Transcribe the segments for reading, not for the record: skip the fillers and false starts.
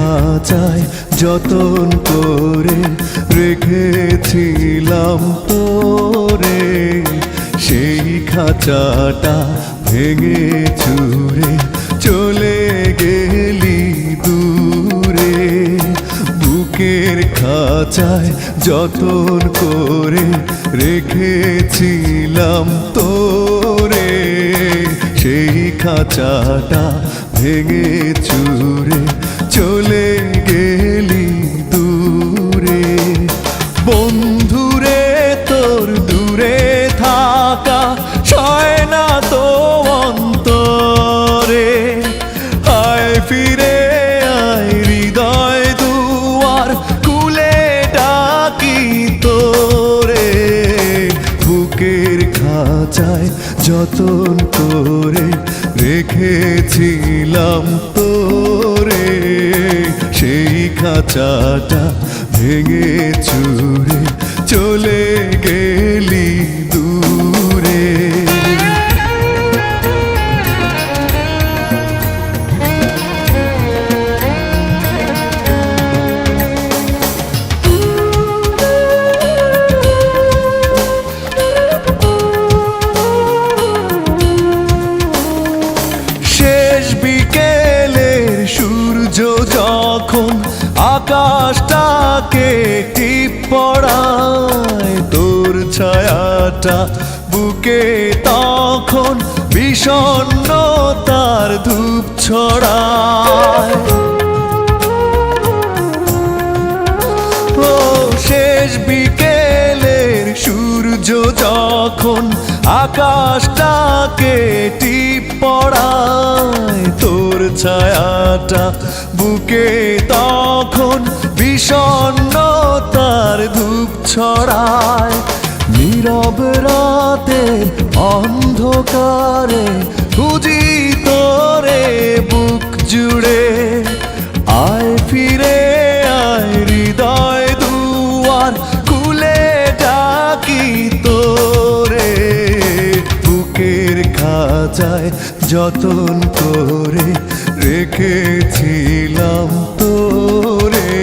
খাঁচায় যতন করে রেখেছিলাম তোরে, সেই খাঁচাটা ভেঙে চুরে চলে গেলি দূরে। বুকের খাঁচায় যতন করে রেখেছিলাম তোরে, সেই খাঁচাটা ভেঙে চুরে চলে গেলি দূরে। বন্ধুরে তোর দূরে থাকা সয় না তো অন্তরে, আয় ফিরে আয় হৃদয় দুয়ার খুলে ডাকি তোরে। বুকের খাঁচায় যতন করে রেখেছিলাম তোরে, সেই খাঁচাটা ভেঙে চুরে চলে গেলি দূরে। শেষ বিকেলের সূর্য যখন আকাশটাকে টিপ পড়ায়, তোর ছায়াটা বুকে তখন বিষণ্ণতার ধূপ ছড়ায়। ও শেষ বিকেলের সূর্য যখন আকাশটাকে টিপ পড়ায়, তোর ছায়াটা বুকে তখন বিষণ্ণতার ধূপ ছড়ায়। নীরব রাতের অন্ধকারে খুঁজি তোরে বুক জুড়ে, আয় ফিরে আয় হৃদয় দুয়ার খুলে ডাকি তোরে। বুকের খাঁচায় যতন করে রেখেছিলাম তোরে,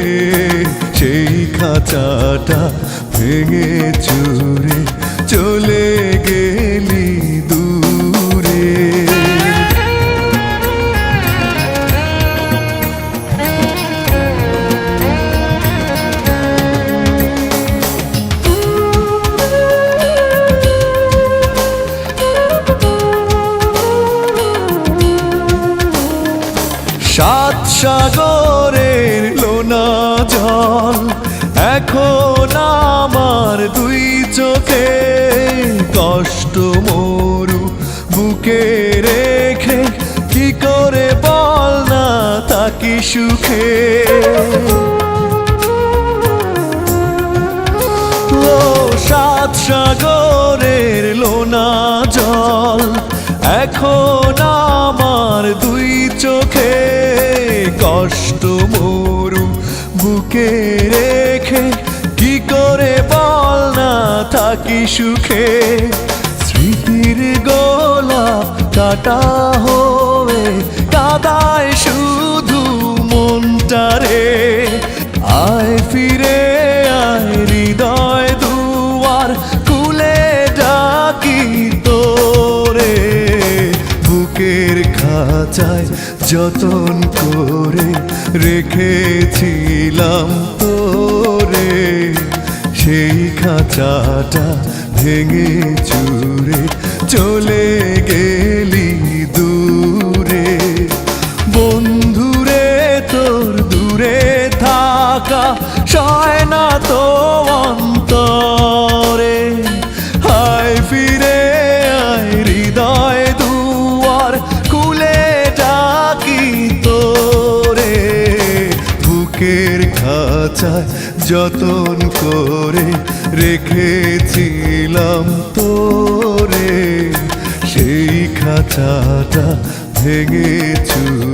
সেই খাঁচাটা ভেঙে চুরে চলে গেলি দূরে। সাত সাগরের লোনা জল এখন আমার দুই চোখে, কষ্ট মরু বুকে রেখে কি করে বল না থাকি সুখে। ও সাত সাগরের লোনা জল এখন আমার দুই চোখে, কষ্ট মরু বুকে রেখে কি করে বল না থাকি সুখে। স্মৃতির গোলাপ কাটা হয়ে কাদায় শুধু মনটারে, আয় ফিরে আয় হৃদয় দুয়ার খুলে ডাকি তোরে। বুকের খাঁচায় যতন করে রেখেছিলাম তোরে, সেই খাঁচাটা ভেঙে চুরে চলে গেলি দূরে। বন্ধুরে তোর দূরে থাকা সয় না তো অন্তরে, আয় ফিরে আয় হৃদয় দুয়ার খুলে ডাকি তোরে। বুকের খাঁচায় যতন করে রেখেছিলাম তোরে, সেই খাঁচাটা ভেঙে চুরে